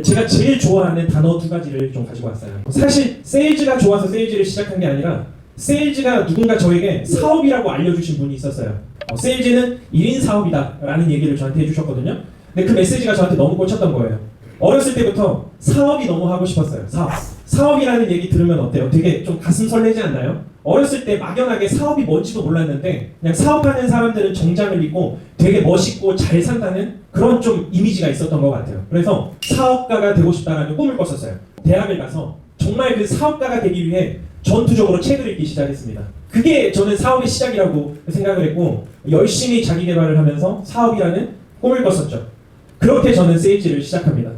제가 제일 좋아하는 단어 두 가지를 좀 가지고 왔어요. 사실 세일즈가 좋아서 세일즈를 시작한 게 아니라 세일즈가 누군가 저에게 사업이라고 알려주신 분이 있었어요. 세일즈는 1인 사업이다 라는 얘기를 저한테 해주셨거든요. 근데 그 메시지가 저한테 너무 꽂혔던 거예요. 어렸을 때부터 사업이 너무 하고 싶었어요. 사업이라는 얘기 들으면 어때요? 되게 좀 가슴 설레지 않나요? 어렸을 때 막연하게 사업이 뭔지도 몰랐는데 그냥 사업하는 사람들은 정장을 입고 되게 멋있고 잘 산다는 그런 좀 이미지가 있었던 것 같아요. 그래서 사업가가 되고 싶다라는 꿈을 꿨었어요. 대학을 가서 정말 그 사업가가 되기 위해 전투적으로 책을 읽기 시작했습니다. 그게 저는 사업의 시작이라고 생각을 했고 열심히 자기 개발을 하면서 사업이라는 꿈을 꿨었죠. 그렇게 저는 세일즈를 시작합니다.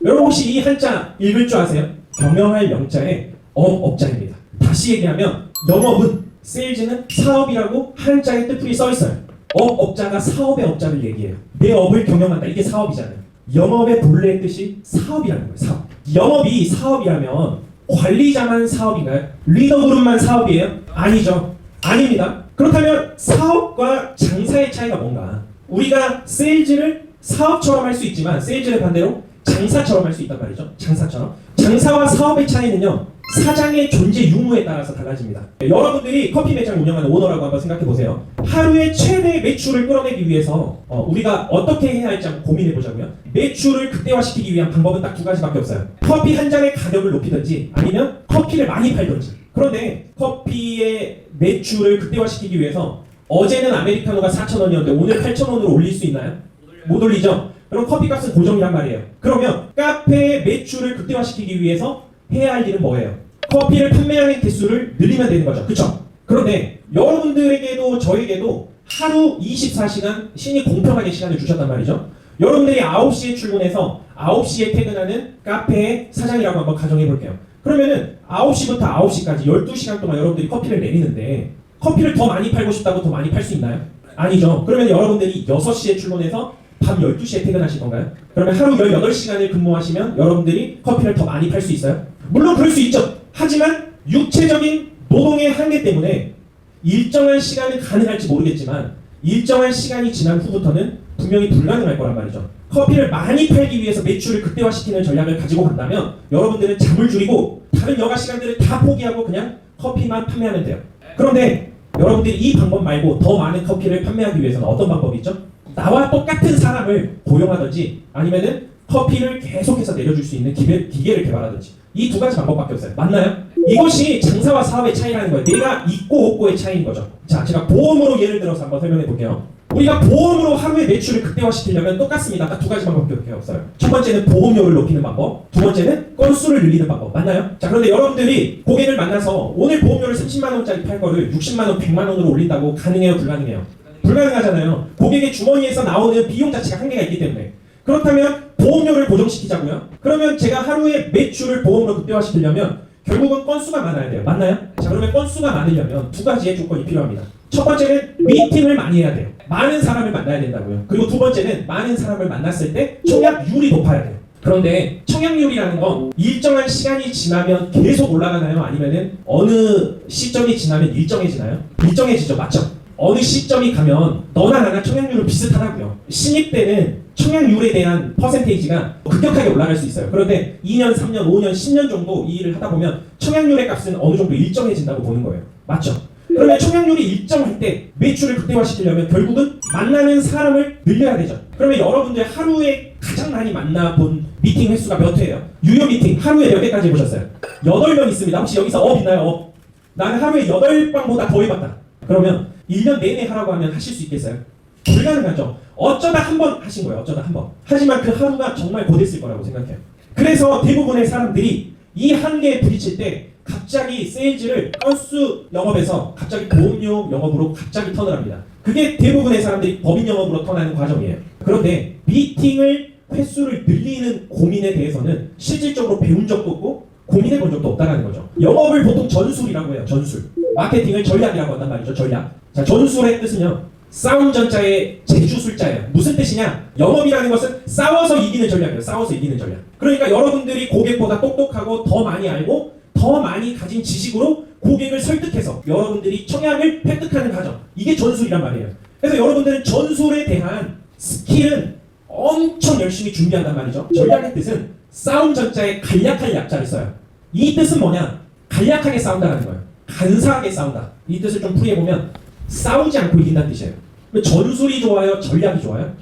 여러분 혹시 이 한자 읽을 줄 아세요? 경영할 영자에 업자입니다. 다시 얘기하면 영업은 세일즈는 사업이라고 한자의 뜻풀이 써 있어요. 업자가 사업의 업자를 얘기해요. 내 업을 경영한다. 이게 사업이잖아요. 영업의 본래의 뜻이 사업이라는 거예요. 사업. 영업이 사업이라면 관리자만 사업인가요? 리더 그룹만 사업이에요? 아니죠. 아닙니다. 그렇다면 사업과 장사의 차이가 뭔가? 우리가 세일즈를 사업처럼 할 수 있지만 세일즈는 반대로 장사처럼 할 수 있단 말이죠. 장사처럼. 장사와 사업의 차이는요. 사장의 존재 유무에 따라서 달라집니다. 여러분들이 커피 매장 운영하는 오너라고 한번 생각해 보세요. 하루에 최대 매출을 끌어내기 위해서 우리가 어떻게 해야 할지 한번 고민해 보자고요. 매출을 극대화시키기 위한 방법은 딱 두 가지밖에 없어요. 커피 한 잔의 가격을 높이든지 아니면 커피를 많이 팔든지. 그런데 커피의 매출을 극대화시키기 위해서 어제는 아메리카노가 4,000원이었는데 오늘 8,000원으로 올릴 수 있나요? 못 올리죠. 그럼 커피값은 고정이란 말이에요. 그러면 카페의 매출을 극대화시키기 위해서 해야 할 일은 뭐예요? 커피를 판매하는 개수를 늘리면 되는 거죠. 그쵸? 그런데 여러분들에게도 저에게도 하루 24시간 신이 공평하게 시간을 주셨단 말이죠. 여러분들이 9시에 출근해서 9시에 퇴근하는 카페의 사장이라고 한번 가정해 볼게요. 그러면은 9시부터 9시까지 12시간 동안 여러분들이 커피를 내리는데 커피를 더 많이 팔고 싶다고 더 많이 팔 수 있나요? 아니죠. 그러면 여러분들이 6시에 출근해서 밤 12시에 퇴근하실 건가요? 그러면 하루 18시간을 근무하시면 여러분들이 커피를 더 많이 팔 수 있어요? 물론 그럴 수 있죠. 하지만 육체적인 노동의 한계 때문에 일정한 시간은 가능할지 모르겠지만 일정한 시간이 지난 후부터는 분명히 불가능할 거란 말이죠. 커피를 많이 팔기 위해서 매출을 극대화시키는 전략을 가지고 간다면 여러분들은 잠을 줄이고 다른 여가 시간들을 다 포기하고 그냥 커피만 판매하면 돼요. 그런데 여러분들이 이 방법 말고 더 많은 커피를 판매하기 위해서는 어떤 방법이 있죠? 나와 똑같은 사람을 고용하든지 아니면은 커피를 계속해서 내려줄 수 있는 기계를 개발하든지 이 두 가지 방법밖에 없어요. 맞나요? 이것이 장사와 사업의 차이라는 거예요. 내가 있고 없고의 차이인 거죠. 자, 제가 보험으로 예를 들어서 한번 설명해 볼게요. 우리가 보험으로 하루의 매출을 극대화시키려면 똑같습니다. 딱 두 가지 방법밖에 없어요. 첫 번째는 보험료를 높이는 방법, 두 번째는 건수를 늘리는 방법. 맞나요? 자, 그런데 여러분들이 고객을 만나서 오늘 보험료를 30만 원짜리 팔 거를 60만 원, 100만 원으로 올린다고 가능해요? 불가능해요? 불가능하잖아요. 고객의 주머니에서 나오는 비용 자체가 한계가 있기 때문에. 그렇다면 보험료를 고정시키자고요. 그러면 제가 하루에 매출을 보험으로 극대화시키려면 결국은 건수가 많아야 돼요. 맞나요? 자, 그러면 건수가 많으려면 두 가지의 조건이 필요합니다. 첫 번째는 미팅을 많이 해야 돼요. 많은 사람을 만나야 된다고요. 그리고 두 번째는 많은 사람을 만났을 때 청약률이 높아야 돼요. 그런데 청약률이라는 건 일정한 시간이 지나면 계속 올라가나요? 아니면은 어느 시점이 지나면 일정해지나요? 일정해지죠. 맞죠? 어느 시점이 가면 너나 나나 청약률은 비슷하다고요. 신입 때는 청약률에 대한 퍼센테이지가 급격하게 올라갈 수 있어요. 그런데 2년, 3년, 5년, 10년 정도 이 일을 하다 보면 청약률의 값은 어느 정도 일정해진다고 보는 거예요. 맞죠? 그러면 청약률이 일정할 때 매출을 극대화시키려면 결국은 만나는 사람을 늘려야 되죠. 그러면 여러분들 하루에 가장 많이 만나본 미팅 횟수가 몇 회예요? 유료 미팅 하루에 몇 개까지 해보셨어요? 8명 있습니다. 혹시 여기서 업 있나요? 업? 나는 하루에 8방보다 더 해봤다. 그러면 1년 내내 하라고 하면 하실 수 있겠어요? 불가능하죠. 어쩌다 한 번 하신 거예요. 어쩌다 한 번. 하지만 그 하루가 정말 고됐을 거라고 생각해요. 그래서 대부분의 사람들이 이 한계에 부딪힐 때 갑자기 세일즈를 건수 영업에서 갑자기 보험료 영업으로 갑자기 턴을 합니다. 그게 대부분의 사람들이 법인 영업으로 턴하는 과정이에요. 그런데 미팅을 횟수를 늘리는 고민에 대해서는 실질적으로 배운 적도 없고 고민해 본 적도 없다는 거죠. 영업을 보통 전술이라고 해요. 전술. 마케팅을 전략이라고 한단 말이죠. 전략. 자, 전술의 뜻은요. 싸움 전자의 제주술자예요. 무슨 뜻이냐? 영업이라는 것은 싸워서 이기는 전략이에요. 싸워서 이기는 전략. 그러니까 여러분들이 고객보다 똑똑하고 더 많이 알고 더 많이 가진 지식으로 고객을 설득해서 여러분들이 청약을 획득하는 과정. 이게 전술이란 말이에요. 그래서 여러분들은 전술에 대한 스킬은 엄청 열심히 준비한단 말이죠. 전략의 뜻은 싸움 전자에 간략할 약자를 써요. 이 뜻은 뭐냐? 간략하게 싸운다는 거예요. 간사하게 싸운다. 이 뜻을 좀 풀이해보면 싸우지 않고 이긴다는 뜻이에요. 전술이 좋아요? 전략이 좋아요?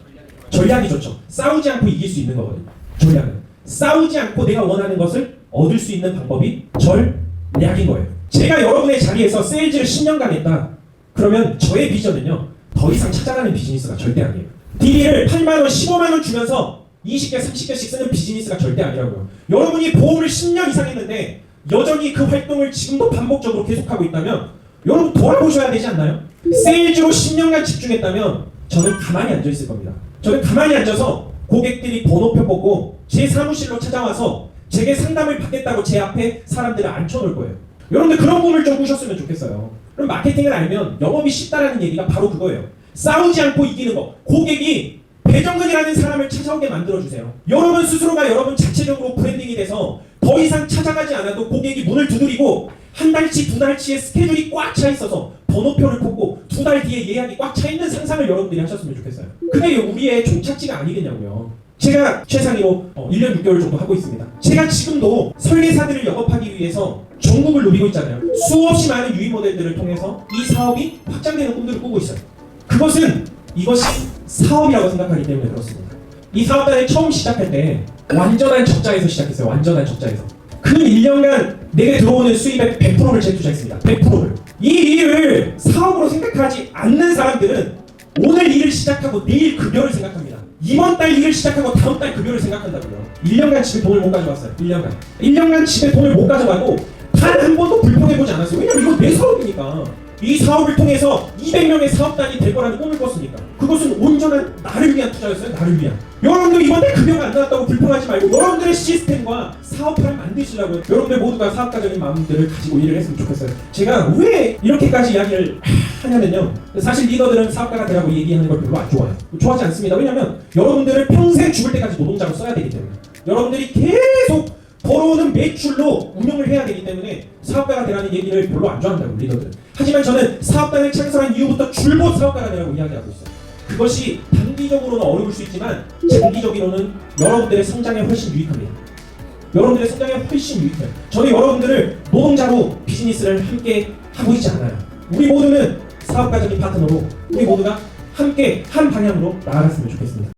전략이 좋죠. 싸우지 않고 이길 수 있는 거거든요. 전략은. 싸우지 않고 내가 원하는 것을 얻을 수 있는 방법이 전략인 거예요. 제가 여러분의 자리에서 세일즈를 10년간 했다. 그러면 저의 비전은요. 더 이상 찾아가는 비즈니스가 절대 아니에요. DD를 8만원, 15만원 주면서 20개, 30개씩 쓰는 비즈니스가 절대 아니라고요. 여러분이 보험을 10년 이상 했는데 여전히 그 활동을 지금도 반복적으로 계속하고 있다면 여러분 돌아보셔야 되지 않나요? 세일즈로 10년간 집중했다면 저는 가만히 앉아 있을 겁니다. 저는 가만히 앉아서 고객들이 번호표 뽑고 제 사무실로 찾아와서 제게 상담을 받겠다고 제 앞에 사람들을 앉혀놓을 거예요. 여러분들 그런 꿈을 좀 꾸셨으면 좋겠어요. 그럼 마케팅을 알면 영업이 쉽다라는 얘기가 바로 그거예요. 싸우지 않고 이기는 거. 고객이 배정근이라는 사람을 찾아오게 만들어주세요. 여러분 스스로가 여러분 자체적으로 브랜딩이 돼서 더 이상 찾아가지 않아도 고객이 문을 두드리고 한 달치, 두 달치의 스케줄이 꽉 차 있어서 번호표를 뽑고 두 달 뒤에 예약이 꽉 차 있는 상상을 여러분들이 하셨으면 좋겠어요. 그게 우리의 종착지가 아니겠냐고요. 제가 최상위로 1년 6개월 정도 하고 있습니다. 제가 지금도 설계사들을 영업하기 위해서 전국을 누비고 있잖아요. 수없이 많은 유입 모델들을 통해서 이 사업이 확장되는 꿈들을 꾸고 있어요. 이것이 사업이라고 생각하기 때문에 그렇습니다. 이 사업단을 처음 시작할 때 완전한 적자에서 시작했어요. 완전한 적자에서. 그 1년간 내게 들어오는 수입의 100%를 재투자했습니다. 100%를. 이 일을 사업으로 생각하지 않는 사람들은 오늘 일을 시작하고 내일 급여를 생각합니다. 이번 달 일을 시작하고 다음 달 급여를 생각한다고요. 1년간 집에 돈을 못 가져왔어요. 1년간 집에 돈을 못 가져가고 단 한 번도 불평해보지 않았어요. 왜냐면 이건 내 사업이니까. 이 사업을 통해서 200명의 사업단이 될 거라는 꿈을 꿨으니까. 그것은 온전한 나를 위한 투자였어요. 나를 위한. 여러분들 이번 달 급여가 안 나왔다고 불평하지 말고 여러분들의 시스템과 사업화를 만드시라고요. 여러분들 모두가 사업가적인 마음들을 가지고 일을 했으면 좋겠어요. 제가 왜 이렇게까지 이야기를 하냐면요. 사실 리더들은 사업가가 되라고 얘기하는 걸 별로 안 좋아해요. 좋아하지 않습니다. 왜냐면 여러분들을 평생 죽을 때까지 노동자로 써야 되기 때문에. 여러분들이 계속 벌어오는 매출로 운영을 해야 되기 때문에 사업가가 되라는 얘기를 별로 안 좋아한다고 리더들은. 하지만 저는 사업단을 창설한 이후부터 줄곧 사업가가 되라고 이야기하고 있어요. 그것이 단기적으로는 어려울 수 있지만 장기적으로는 여러분들의 성장에 훨씬 유익합니다. 여러분들의 성장에 훨씬 유익해요. 저는 여러분들을 노동자로 비즈니스를 함께 하고 있지 않아요. 우리 모두는 사업가적인 파트너로 우리 모두가 함께 한 방향으로 나아갔으면 좋겠습니다.